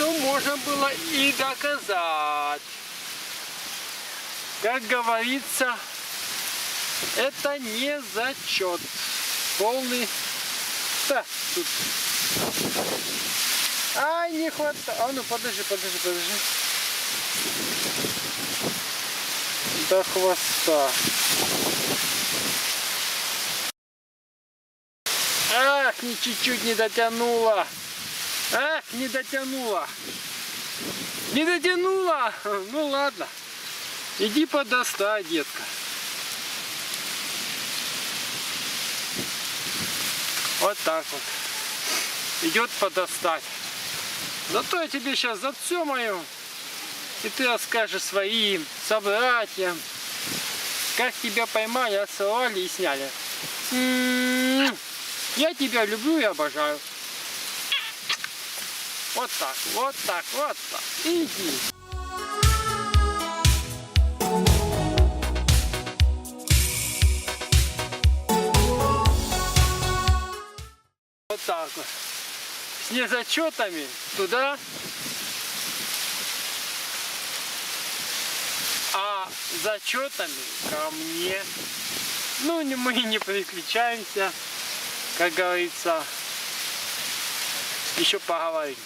Ну, можно было и доказать. Как говорится, это не зачет. Полный. Да, тут. Ай, не хватает. А ну, подожди. До хвоста. Ах, ни чуть-чуть не дотянула. Ах, не дотянула. Не дотянула. Ну ладно. Иди подостай, детка. Вот так вот. Идет подостать. Зато я тебе сейчас зацемаю. И ты расскажешь своим собратьям, как тебя поймали, отсылали и сняли. Я тебя люблю и обожаю. Вот так, вот так, вот так. Иди. Вот так вот. С незачетами туда. А зачетами ко мне. Ну, мы не переключаемся, как говорится. Еще поговорим.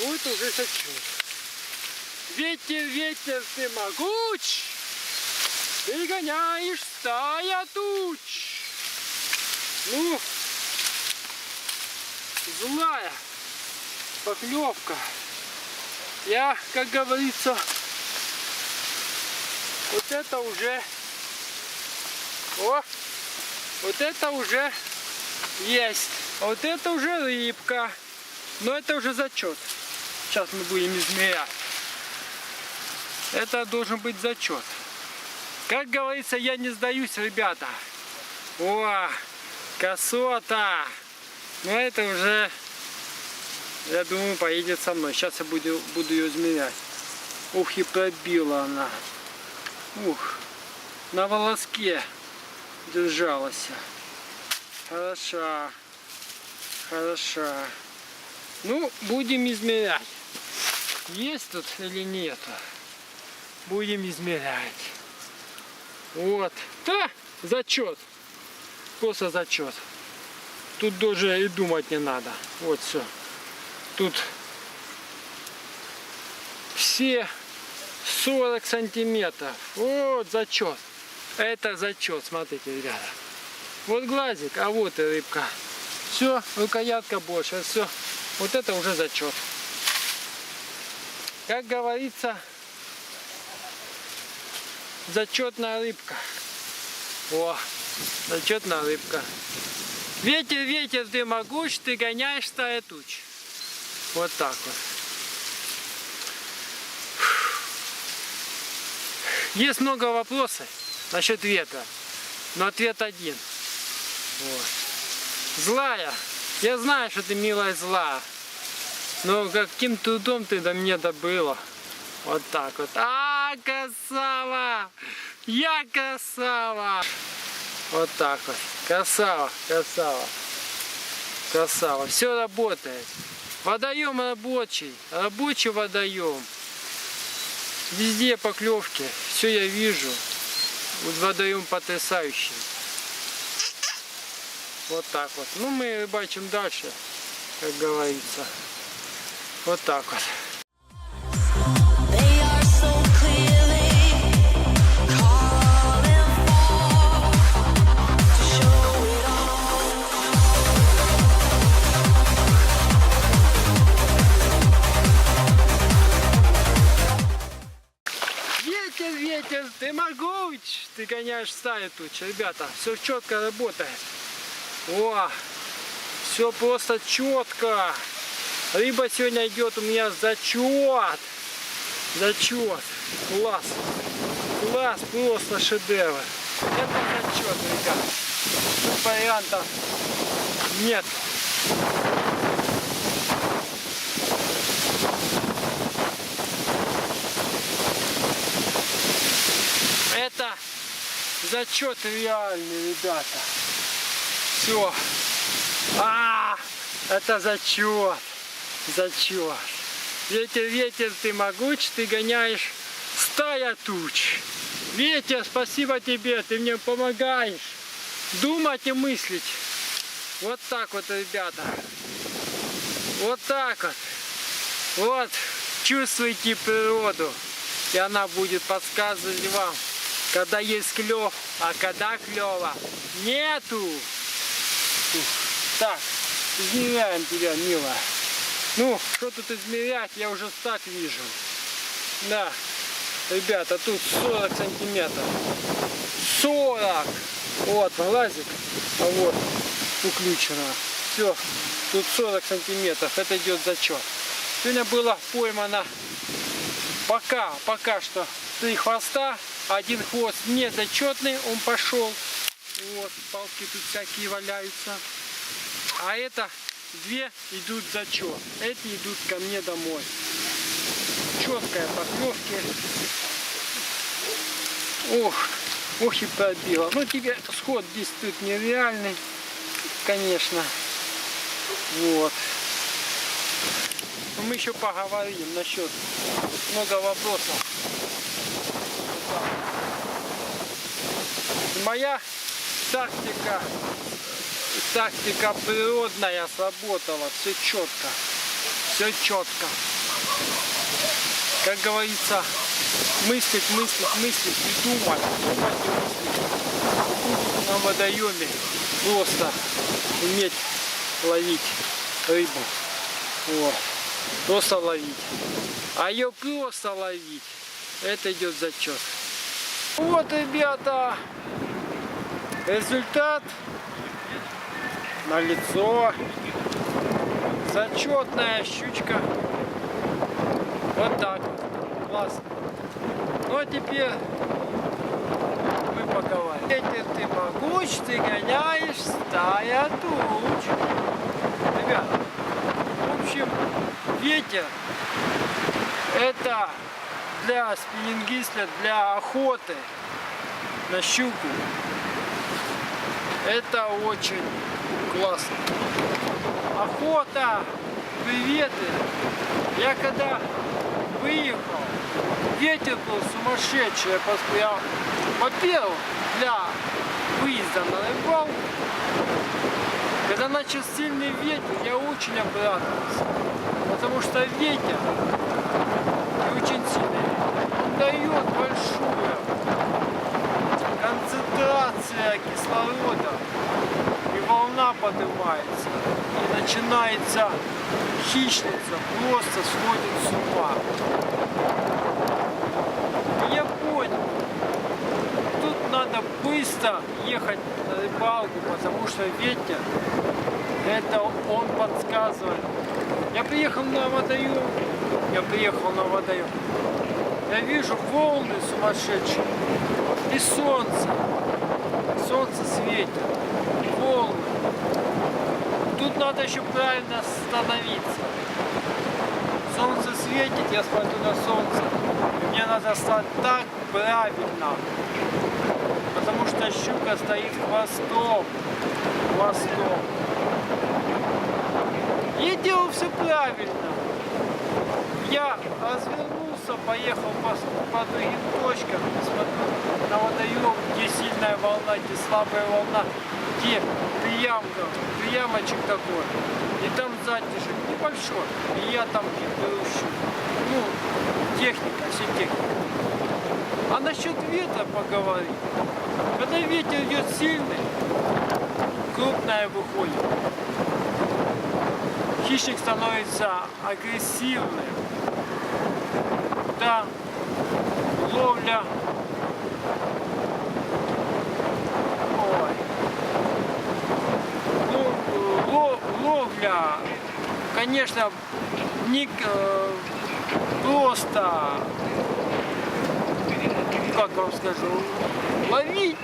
Вот уже зачет. Ветер, ветер, ты могуч, ты гоняешь стая туч. Ну, злая поклевка. Я, как говорится, вот это уже, вот это уже есть. А вот это уже рыбка. Но это уже зачет. Сейчас мы будем измерять. Это должен быть зачет. Как говорится, я не сдаюсь, ребята. О, красота! Но это уже, я думаю, поедет со мной. Сейчас я буду ее измерять. Ух, и пробила она. Ух, на волоске держалась. Хороша. Хороша. Ну, будем измерять. Есть тут или нет? Будем измерять. Вот. Да, зачет. Просто зачет. Тут даже и думать не надо. Вот все. Тут все 40 сантиметров. Вот зачет. Это зачет. Смотрите, ребята. Вот глазик, а вот и рыбка. Все, рукоятка больше. Все. Вот это уже зачет. Как говорится, зачетная рыбка. О, зачетная рыбка. Ветер, ветер, ты могуч, ты гоняешь стая туч. Вот так вот. Есть много вопросов насчет ветра, но ответ один. Вот. Злая. Я знаю, что ты, милая, зла. Но каким трудом ты до меня добыла. Вот так вот. А, красава! Я красава! Вот так вот. Красава, красава. Красава. Все работает. Водоем рабочий. Рабочий водоем. Везде поклевки. Все я вижу. Вот водоем потрясающий. Вот так вот. Ну, мы рыбачим дальше, как говорится. Вот так вот. Ветер, ветер, ты могуч, ты гоняешь стаю туч. Ребята, все четко работает. О, все просто четко. Рыба сегодня идет у меня зачет. Зачет. Класс. Класс, просто шедевр. Это зачет, ребят. Тут вариантов нет. Это зачет реальный, ребята. Все. Это зачет. Зачет. Ветер, ветер, ты могуч, ты гоняешь стая туч. Ветер, спасибо тебе, ты мне помогаешь думать и мыслить. Вот так вот, ребята. Вот так вот. Вот. Чувствуйте природу. И она будет подсказывать вам, когда есть клев, а когда клева нету. Так, измеряем тебя, милая. Ну, что тут измерять, я уже так вижу. Да, ребята, тут 40 сантиметров. 40! Вот, глазик, а вот уключено. Все, тут 40 сантиметров, это идет зачет. Сегодня было поймано пока что 3 хвоста. Один хвост незачетный, он пошел. Вот, палки тут всякие валяются. А это 2 идут в зачет. Эти идут ко мне домой. Четкая поклевки. Ох и пробила. Ну тебе сход здесь тут нереальный, конечно. Вот. Но мы еще поговорим насчет много вопросов. Моя тактика природная сработала. Все четко. Все четко. Как говорится, мыслить и думать. На водоеме просто уметь ловить рыбу. Вот. Просто ловить. А ее просто ловить, это идет зачет. Вот, ребята, результат налицо. Зачетная щучка. Вот так вот. Классно. Ну а теперь мы поговорим. Ветер, ты могуч, ты гоняешь стая туч. Ребят, в общем, ветер это для спиннингиста, для охоты на щуку. Это очень классно. Охота, приветы. Я когда выехал, ветер был сумасшедший. Я, во-первых, для выезда на рыбалку, когда начал сильный ветер, я очень обрадовался. Потому что ветер очень сильный. Он дает большую концентрацию кислорода. И волна поднимается. И начинается хищница, просто сходит с ума. И я понял, тут надо быстро ехать на рыбалку, потому что ветер, это он подсказывает. Я приехал на водоем, я вижу волны сумасшедшие и солнце светит, волны. Тут надо еще правильно становиться. Солнце светит, я смотрю на солнце, мне надо стать так правильно, потому что щука стоит хвостом. Я делал все правильно. Я развернулся, поехал по другим точкам, смотрю на водоем, где сильная волна, где слабая волна, где приямочек такой. И там затишек небольшой. И я там беру щуку. Ну, все техника. А насчет ветра поговорим. Когда ветер идет сильный, крупная выходит. Хищник становится агрессивным. Да, ловля. Ну, ловля, конечно, не просто, как вам скажу, ловить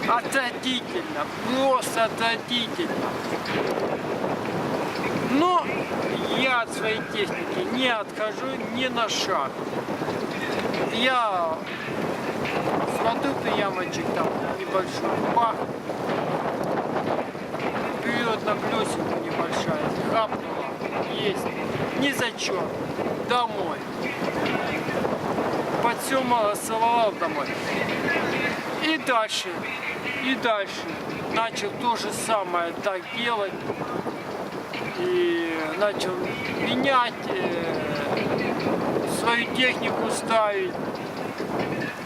отвратительно, просто отвратительно. Но я от своей техники не отхожу ни на шаг. Я продукты, ямочек там небольшой, бах, вперед на плюсинку небольшая, хапнула, есть, ни за что, домой. Подсёмал, целовал домой. И дальше начал то же самое так делать. И начал менять, свою технику ставить.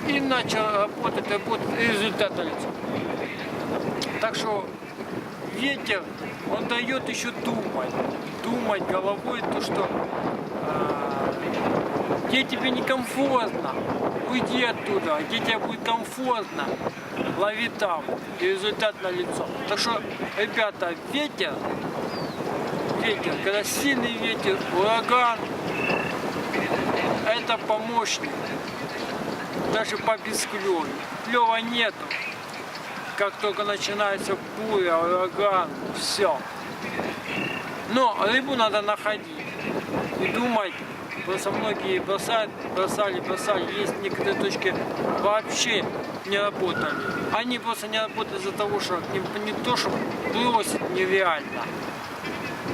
И начал работать, и результат налицо. Так что ветер, он дает еще думать головой, то что где тебе некомфортно, уйди оттуда, где тебе будет комфортно, лови там, и результат налицо. Так что, ребята, ветер, когда сильный ветер, ураган, это помощник, даже по бесклёву. Клёва нету, как только начинается буря, ураган, все. Но рыбу надо находить и думать. Просто многие бросали. Есть некоторые точки вообще не работали. Они просто не работали из-за того, что не то, что бросить нереально.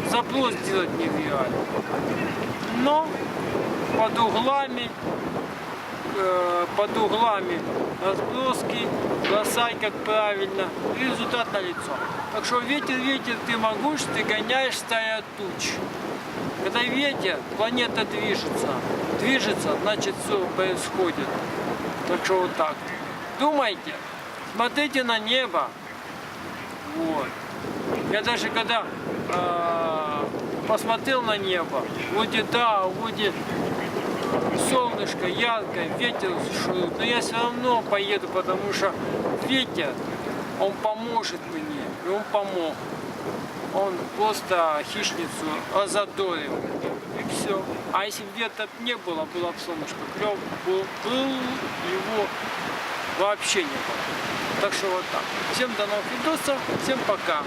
Заброс делать нереально. Но под углами разброски, бросай как правильно, и результат налицо. Так что ветер, ты могуч, ты гоняешь стая туч. Когда ветер, планета движется, значит все происходит. Так что вот так. Думайте, смотрите на небо. Вот. Я даже когда посмотрел на небо, вроде солнышко яркое, ветер шурит, но я все равно поеду, потому что ветер, он поможет мне, и он помог. Он просто хищницу озадорил, и все. А если бы ветра не было бы солнышко, клёв был, его вообще не было. Так что вот так. Всем до новых видосов, всем пока.